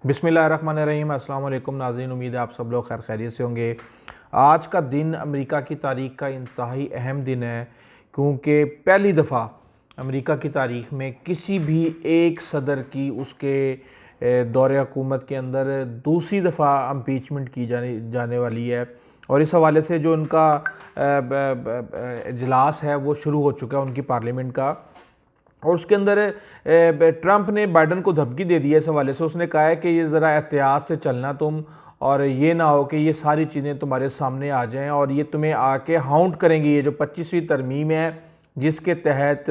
बिस्मिल्लाहिर्रहमानिर्रहीम। अस्सलाम वालेकुम नाज़रीन, उम्मीद है आप सब लोग खैर खैरियत से होंगे। आज का दिन अमेरिका की तारीख़ का इंतहाई अहम दिन है, क्योंकि पहली दफ़ा अमेरिका की तारीख़ में किसी भी एक सदर की उसके दौरे हुकूमत के अंदर दूसरी दफ़ा इम्पीचमेंट की जाने वाली है। और इस हवाले से जो उनका इजलास है वो शुरू हो चुका है उनकी पार्लियामेंट का। और उसके अंदर ट्रंप ने बाइडन को धमकी दे दी है इस हवाले से। उसने कहा है कि ये ज़रा एहतियात से चलना तुम, और ये ना हो कि ये सारी चीज़ें तुम्हारे सामने आ जाएं और ये तुम्हें आके हाउंट करेंगी। ये जो 25वीं तरमीम है जिसके तहत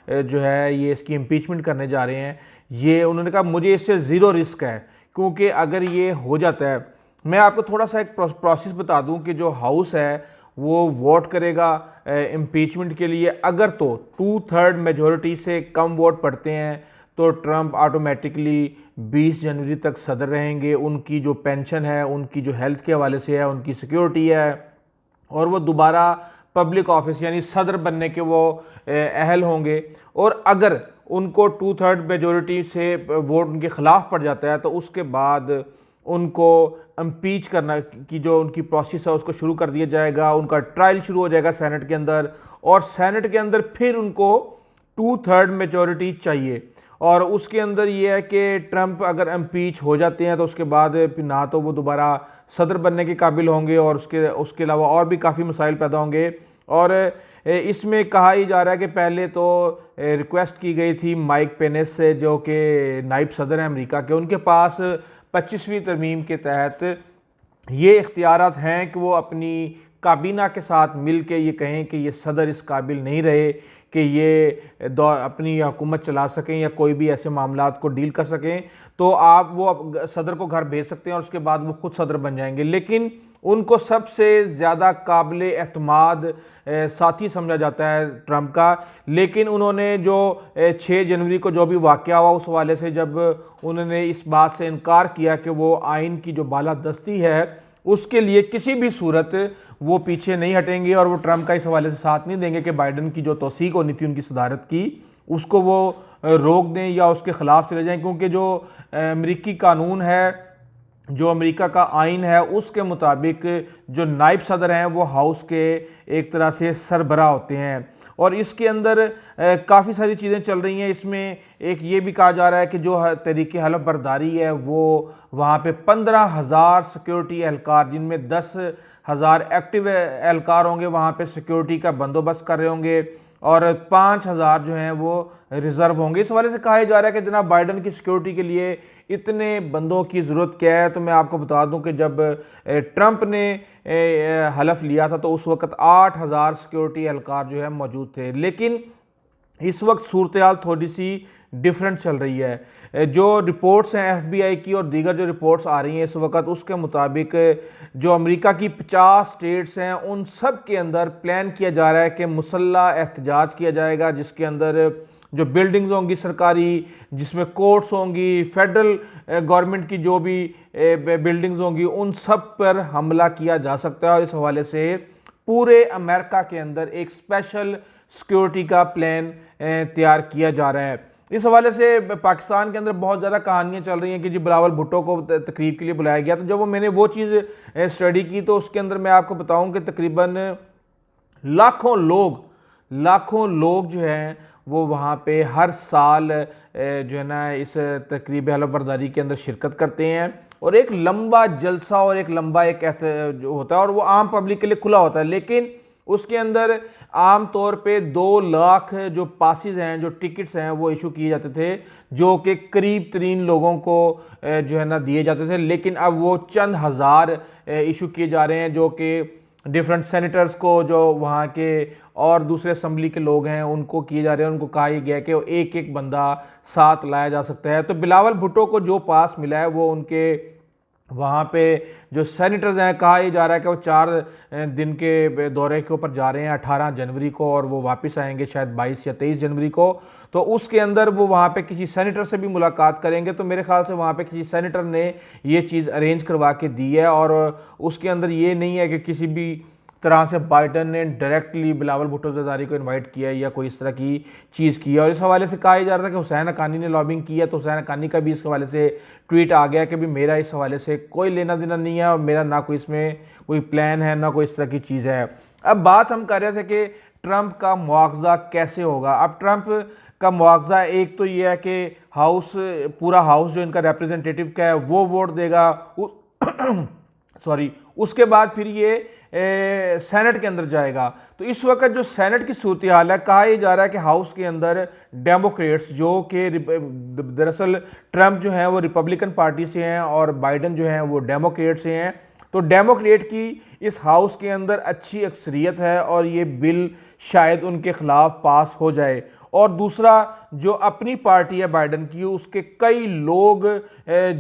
जो है ये इसकी इम्पीचमेंट करने जा रहे हैं, ये उन्होंने कहा मुझे इससे ज़ीरो रिस्क है, क्योंकि अगर ये हो जाता है, मैं आपको थोड़ा सा एक प्रोसेस बता दूं कि जो हाउस है वो वोट करेगा इम्पीचमेंट के लिए। अगर तो 2/3 मेजॉरिटी से कम वोट पड़ते हैं तो ट्रंप ऑटोमेटिकली 20 जनवरी तक सदर रहेंगे। उनकी जो पेंशन है, उनकी जो हेल्थ के हवाले से है, उनकी सिक्योरिटी है, और वो दोबारा पब्लिक ऑफिस यानी सदर बनने के वो अहल होंगे। और अगर उनको 2/3 मेजॉरिटी से वोट उनके खिलाफ पड़ जाता है तो उसके बाद उनको इम्पीच करना की जो उनकी प्रोसेस है उसको शुरू कर दिया जाएगा। उनका ट्रायल शुरू हो जाएगा सेनेट के अंदर, और सेनेट के अंदर फिर उनको 2/3 मेजॉरिटी चाहिए। और उसके अंदर ये है कि ट्रंप अगर इम्पीच हो जाते हैं तो उसके बाद ना तो वो दोबारा सदर बनने के काबिल होंगे, और उसके अलावा और भी काफ़ी मसाइल पैदा होंगे। और इसमें कहा ही जा रहा है कि पहले तो रिक्वेस्ट की गई थी माइक पेनिस से, जो कि नायब सदर हैं अमेरिका के। उनके पास 25वीं तरमीम के तहत ये इख्तियारात हैं कि वो अपनी काबीना के साथ मिल के ये कहें कि ये सदर इस काबिल नहीं रहे कि ये अपनी हुकूमत चला सकें या कोई भी ऐसे मामलात को डील कर सकें, तो आप वो सदर को घर भेज सकते हैं और उसके बाद वो खुद सदर बन जाएंगे। लेकिन उनको सबसे ज़्यादा काबिल एतमाद साथी समझा जाता है ट्रंप का। लेकिन उन्होंने जो 6 जनवरी को जो भी वाक़या हुआ उस हवाले से जब उन्होंने इस बात से इनकार किया कि वो आइन की जो बालादस्ती है उसके लिए किसी भी सूरत वो पीछे नहीं हटेंगे, और वो ट्रंप का इस हवाले से साथ नहीं देंगे कि बाइडन की जो तौसीक होनी थी उनकी सदारत की उसको वो रोक दें या उसके ख़िलाफ़ चले जाएं। क्योंकि जो अमरीकी कानून है, जो अमेरिका का आइन है, उसके मुताबिक जो नायब सदर हैं वो हाउस के एक तरह से सरबराह होते हैं। और इसके अंदर काफ़ी सारी चीज़ें चल रही हैं। इसमें एक ये भी कहा जा रहा है कि जो तरीके हलफ बर्दारी है वो वहाँ पे 15,000 सिक्योरिटी एहलकार, जिनमें 10,000 एक्टिव एहलकार होंगे, वहाँ पे सिक्योरिटी का बंदोबस्त कर रहे होंगे, और 5,000 जो हैं वो रिजर्व होंगे। इस हवाले से कहा जा रहा है कि जनाब बाइडन की सिक्योरिटी के लिए इतने बंदों की ज़रूरत क्या है। तो मैं आपको बता दूं कि जब ट्रंप ने हलफ लिया था तो उस वक्त 8,000 सिक्योरिटी एहलकार जो है मौजूद थे। लेकिन इस वक्त सूरत हाल थोड़ी सी डिफरेंट चल रही है। जो रिपोर्ट्स हैं FBI की और दीगर जो रिपोर्ट्स आ रही हैं इस वक्त, उसके मुताबिक जो अमेरिका की 50 स्टेट्स हैं उन सब के अंदर प्लान किया जा रहा है कि मुसल्ला एहतजाज किया जाएगा, जिसके अंदर जो बिल्डिंग्स होंगी सरकारी, जिसमें कोर्ट्स होंगी, फेडरल गवर्नमेंट की जो भी बिल्डिंग्स होंगी, उन सब पर हमला किया जा सकता है। और इस हवाले से पूरे अमेरिका के अंदर एक स्पेशल सिक्योरिटी का प्लान तैयार किया जा रहा है। इस हवाले से पाकिस्तान के अंदर बहुत ज़्यादा कहानियाँ चल रही हैं कि जी बिलावल भुट्टो को तकरीब के लिए बुलाया गया। तो जब मैंने वो चीज़ स्टडी की तो उसके अंदर मैं आपको बताऊं कि तकरीबन लाखों लोग जो हैं वो वहाँ पे हर साल जो है ना इस तकरीब हलफ बर्दारी के अंदर शिरकत करते हैं। और एक लंबा जलसा और एक लंबा एक जो होता है, और वो आम पब्लिक के लिए खुला होता है। लेकिन उसके अंदर आम तौर पे 2 लाख जो पासिस हैं, जो टिकट्स हैं, वो इशू किए जाते थे, जो कि करीब तरीन लोगों को जो है ना दिए जाते थे। लेकिन अब वो चंद हज़ार इशू किए जा रहे हैं, जो कि डिफरेंट सेनेटर्स को, जो वहाँ के और दूसरे असम्बली के लोग हैं उनको किए जा रहे हैं। उनको कहा गया कि एक एक बंदा साथ लाया जा सकता है। तो बिलावल भुट्टो को जो पास मिला है वो उनके वहाँ पे जो सेनेटर्स हैं, कहा यह जा रहा है कि वो 4 दिन के दौरे के ऊपर जा रहे हैं 18 जनवरी को, और वो वापस आएंगे शायद 22 या 23 जनवरी को। तो उसके अंदर वो वहाँ पे किसी सेनेटर से भी मुलाकात करेंगे। तो मेरे ख्याल से वहाँ पे किसी सेनेटर ने ये चीज़ अरेंज करवा के दी है, और उसके अंदर ये नहीं है कि किसी भी तरह से बाइडन ने डायरेक्टली बिलावल भुट्टो ज़रदारी को इनवाइट किया है या कोई इस तरह की चीज़ की है। और इस हवाले से कहा जा रहा था कि हुसैन हक्कानी ने लॉबिंग की है, तो हुसैन हक्कानी का भी इस हवाले से ट्वीट आ गया कि भी मेरा इस हवाले से कोई लेना देना नहीं है और मेरा ना कोई इसमें कोई प्लान है ना कोई इस तरह की चीज़ है। अब बात हम कर रहे थे कि ट्रंप का मुआवजा कैसे होगा। अब ट्रंप का मुआवजा एक तो ये है कि हाउस, पूरा हाउस जो इनका रिप्रेजेंटेटिव का है वो वोट देगा, सॉरी, उसके बाद फिर ये सेनेट के अंदर जाएगा। तो इस वक्त जो सेनेट की सूरत हाल है, कहा यह जा रहा है कि हाउस के अंदर डेमोक्रेट्स जो कि दरअसल ट्रंप जो है वो रिपब्लिकन पार्टी से हैं और बाइडन जो है वो डेमोक्रेट से हैं, तो डेमोक्रेट की इस हाउस के अंदर अच्छी अक्सरियत है और ये बिल शायद उनके खिलाफ पास हो जाए। और दूसरा, जो अपनी पार्टी है बाइडन की, उसके कई लोग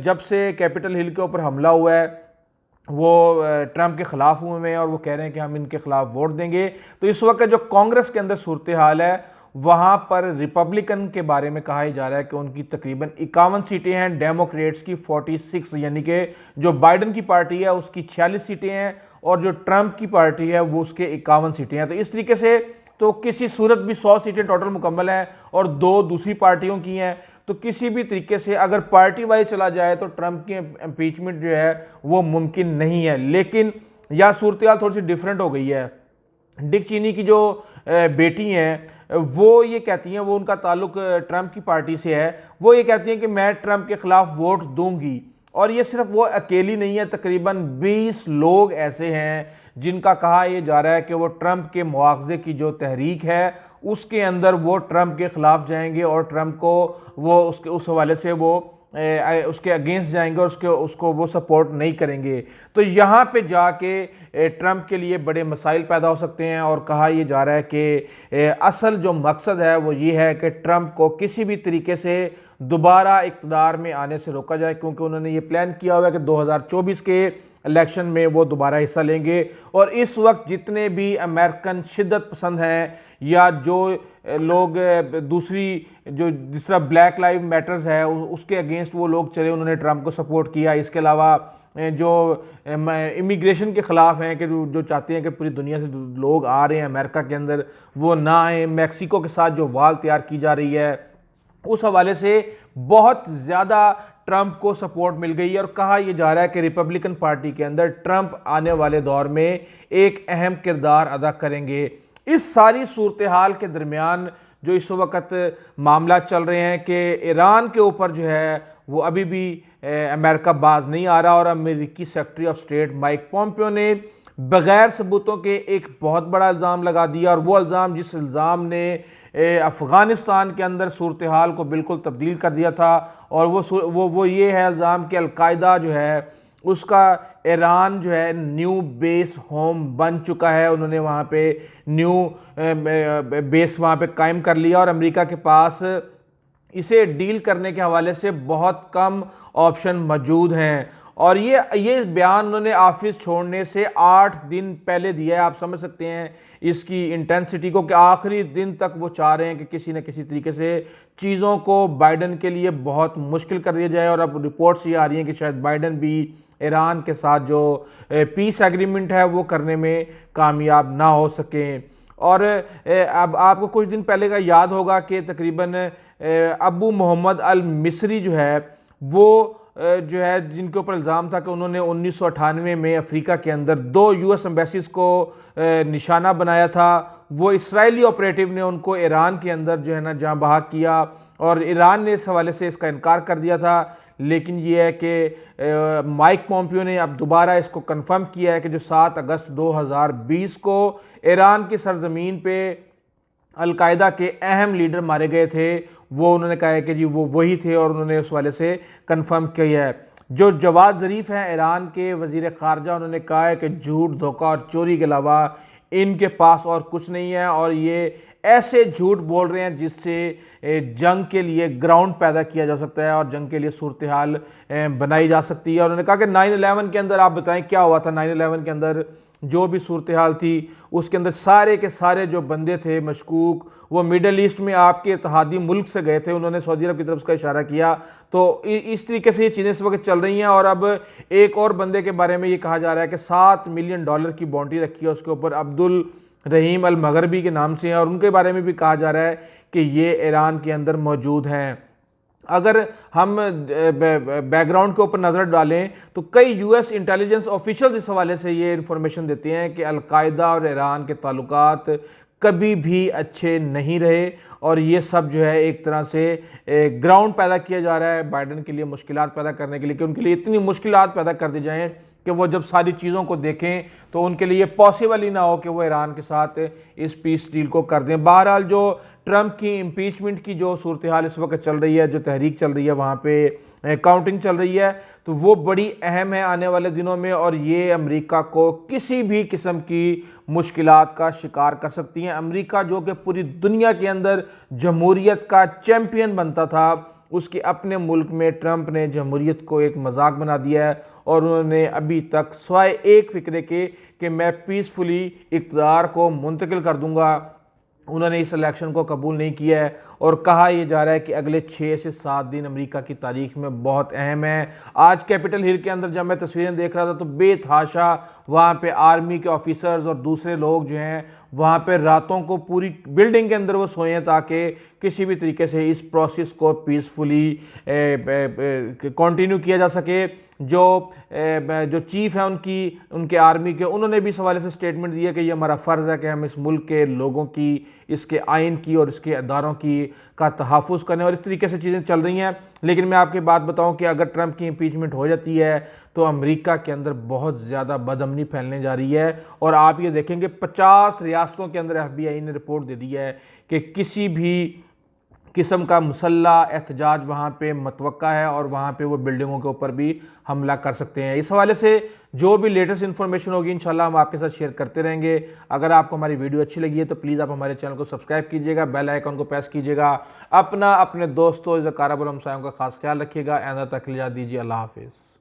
जब से कैपिटल हिल के ऊपर हमला हुआ है वो ट्रंप के ख़िलाफ़ हुए हैं और वो कह रहे हैं कि हम इनके ख़िलाफ़ वोट देंगे। तो इस वक्त जो कांग्रेस के अंदर सूरत हाल है, वहाँ पर रिपब्लिकन के बारे में कहा जा रहा है कि उनकी तकरीबन 51 सीटें हैं, डेमोक्रेट्स की 46, यानी कि जो बाइडन की पार्टी है उसकी 46 सीटें हैं और जो ट्रंप की पार्टी है वो उसके 51 सीटें हैं। तो इस तरीके से तो किसी सूरत भी 100 सीटें टोटल मुकम्मल हैं और 2 दूसरी पार्टियों की हैं। तो किसी भी तरीके से अगर पार्टी वाइज चला जाए तो ट्रंप की इम्पीचमेंट जो है वो मुमकिन नहीं है। लेकिन यह सूरत हाल थोड़ी सी डिफरेंट हो गई है। डिक चीनी की जो बेटी हैं वो ये कहती हैं, वो उनका ताल्लुक ट्रंप की पार्टी से है, वो ये कहती हैं कि मैं ट्रंप के खिलाफ वोट दूंगी। और ये सिर्फ वो अकेली नहीं है, तकरीबन 20 लोग ऐसे हैं जिनका कहा यह जा रहा है कि वो ट्रंप के मुआवजे की जो तहरीक है उसके अंदर वो ट्रंप के खिलाफ जाएंगे और ट्रंप को वो उसके उस हवाले से वो उसके अगेंस्ट जाएंगे और उसको वो सपोर्ट नहीं करेंगे। तो यहाँ पे जाके ट्रंप के लिए बड़े मसाइल पैदा हो सकते हैं। और कहा यह जा रहा है कि असल जो मकसद है वो ये है कि ट्रंप को किसी भी तरीके से दोबारा इक़्तिदार में आने से रोका जाए, क्योंकि उन्होंने ये प्लान किया हुआ है कि 2024 के इलेक्शन में वो दोबारा हिस्सा लेंगे। और इस वक्त जितने भी अमेरिकन शिद्दत पसंद हैं या जो लोग दूसरी जो जिस तरह ब्लैक लाइव मैटर्स है उसके अगेंस्ट वो लोग चले, उन्होंने ट्रंप को सपोर्ट किया। इसके अलावा जो इमिग्रेशन के ख़िलाफ़ हैं कि जो चाहते हैं कि पूरी दुनिया से लोग आ रहे हैं अमेरिका के अंदर वो ना आए, मैक्सिको के साथ जो वाल तैयार की जा रही है उस हवाले से बहुत ज़्यादा ट्रंप को सपोर्ट मिल गई है। और कहा यह जा रहा है कि रिपब्लिकन पार्टी के अंदर ट्रंप आने वाले दौर में एक अहम किरदार अदा करेंगे। इस सारी सूरत हाल के दरमियान जो इस वक्त मामला चल रहे हैं कि ईरान के ऊपर जो है वो अभी भी अमेरिका बाज नहीं आ रहा और अमेरिकी secretary of state Mike Pompeo ने बग़ैर सबूतों के एक बहुत बड़ा इल्ज़ाम लगा दिया। और वो इल्ज़ाम, जिस इल्ज़ाम ने अफ़गानिस्तान के अंदर सूरत हाल को बिल्कुल तब्दील कर दिया था, और वो ये है इल्ज़ाम कि अलकायदा जो है उसका ईरान जो है न्यू बेस होम बन चुका है। उन्होंने वहाँ पे न्यू बेस वहाँ पे कायम कर लिया और अमेरिका के पास इसे डील करने के हवाले से बहुत कम ऑप्शन मौजूद हैं। और ये बयान उन्होंने ऑफिस छोड़ने से 8 दिन पहले दिया है। आप समझ सकते हैं इसकी इंटेंसिटी को कि आखिरी दिन तक वो चाह रहे हैं कि किसी न किसी तरीके से चीज़ों को बाइडन के लिए बहुत मुश्किल कर दिया जाए। और अब रिपोर्ट्स ये आ रही हैं कि शायद बाइडन भी ईरान के साथ जो पीस एग्रीमेंट है वो करने में कामयाब ना हो सकें। और अब आपको कुछ दिन पहले का याद होगा कि तकरीबन अबू मोहम्मद अल मिस्री जो है वो जो है जिनके ऊपर इल्ज़ाम था कि उन्होंने 1998 में अफ्रीका के अंदर 2 यूएस एम्बेसीज को निशाना बनाया था, वो इस्राएली ऑपरेटिव ने उनको ईरान के अंदर जो है ना जहाँ बहाक किया और ईरान ने इस हवाले से इसका इनकार कर दिया था। लेकिन ये है कि माइक पोम्पियो ने अब दोबारा इसको कंफर्म किया है कि जो 7 अगस्त 2020 को ईरान की सरजमीन पे अलकायदा के अहम लीडर मारे गए थे, वो उन्होंने कहा है कि जी वो वही थे और उन्होंने उस वाले से कंफर्म किया है। जो जवाद ज़रीफ हैं ईरान के वज़ीर ख़ारजा, उन्होंने कहा है कि झूठ, धोखा और चोरी के अलावा इनके पास और कुछ नहीं है और ये ऐसे झूठ बोल रहे हैं जिससे जंग के लिए ग्राउंड पैदा किया जा सकता है और जंग के लिए सूरत हाल बनाई जा सकती है। उन्होंने कहा कि 9/11 के अंदर आप बताएं क्या हुआ था। 9/11 के अंदर जो भी सूरत हाल थी उसके अंदर सारे के सारे जो बंदे थे मशकूक, वो मिडल ईस्ट में आपके इत्तेहादी मुल्क से गए थे। उन्होंने सऊदी अरब की तरफ उसका इशारा किया। तो इस तरीके से ये चीज़ें इस वक्त चल रही हैं। और अब एक और बंदे के बारे में ये कहा जा रहा है कि $7 मिलियन की बाउंड्री रखी है उसके ऊपर, अब्दुल रहीम अल मगरबी के नाम से है। और उनके बारे में भी कहा जा रहा है कि ये ईरान के अंदर मौजूद हैं। अगर हम बैकग्राउंड के ऊपर नज़र डालें तो कई यूएस इंटेलिजेंस ऑफिशियल्स इस हवाले से ये इंफॉर्मेशन देते हैं कि अलकायदा और ईरान के ताल्लुकात कभी भी अच्छे नहीं रहे और ये सब जो है एक तरह से ग्राउंड पैदा किया जा रहा है बाइडन के लिए, मुश्किलात पैदा करने के लिए, कि उनके लिए इतनी मुश्किलात पैदा कर दी जाएं कि वो जब सारी चीज़ों को देखें तो उनके लिए पॉसिबल ही ना हो कि वो ईरान के साथ इस पीस डील को कर दें। बहरहाल जो ट्रंप की इम्पीचमेंट की जो सूरत हाल इस वक्त चल रही है, जो तहरीक चल रही है, वहाँ पे काउंटिंग चल रही है, तो वो बड़ी अहम है आने वाले दिनों में और ये अमेरिका को किसी भी किस्म की मुश्किलात का शिकार कर सकती हैं। अमेरिका जो कि पूरी दुनिया के अंदर जमहूरियत का चैम्पियन बनता था, उसके अपने मुल्क में ट्रंप ने जमहूरियत को एक मजाक बना दिया है और उन्होंने अभी तक स्वाय एक फिक्रे के कि मैं पीसफुली इक़्तिदार को मुंतकिल कर दूंगा, उन्होंने इस इलेक्शन को कबूल नहीं किया है। और कहा यह जा रहा है कि अगले 6 से 7 दिन अमेरिका की तारीख में बहुत अहम है। आज कैपिटल हिल के अंदर जब मैं तस्वीरें देख रहा था तो बेतहाशा वहाँ पे आर्मी के ऑफिसर्स और दूसरे लोग जो हैं वहाँ पे रातों को पूरी बिल्डिंग के अंदर वो सोए हैं ताकि किसी भी तरीके से इस प्रोसेस को पीसफुली कंटिन्यू किया जा सके। जो चीफ है उनके आर्मी के, उन्होंने भी इस हवाले से स्टेटमेंट दिया कि ये हमारा फ़र्ज़ है कि हम इस मुल्क के लोगों की, इसके आइन की और इसके अदारों की का तहफ़्फ़ुज़ करने, और इस तरीके से चीज़ें चल रही हैं। लेकिन मैं आपकी बात बताऊं कि अगर ट्रंप की इम्पीचमेंट हो जाती है तो अमेरिका के अंदर बहुत ज़्यादा बदअमनी फैलने जा रही है। और आप ये देखेंगे 50 रियासतों के अंदर FBI ने रिपोर्ट दे दी है कि किसी भी किस्म का मुसल्ला एहतजाज वहाँ पे मतवक्का है और वहाँ पे वो बिल्डिंगों के ऊपर भी हमला कर सकते हैं। इस हवाले से जो भी लेटेस्ट इन्फॉर्मेशन होगी इंशाल्लाह हम आपके साथ शेयर करते रहेंगे। अगर आपको हमारी वीडियो अच्छी लगी है तो प्लीज़ आप हमारे चैनल को सब्सक्राइब कीजिएगा, बेल आइकन को प्रेस कीजिएगा। अपने दोस्तों, ज़काराबुल हमसायों का खास ख्याल रखिएगा। आइंदा तक इजाज़त दीजिए। अल्लाह हाफिज़।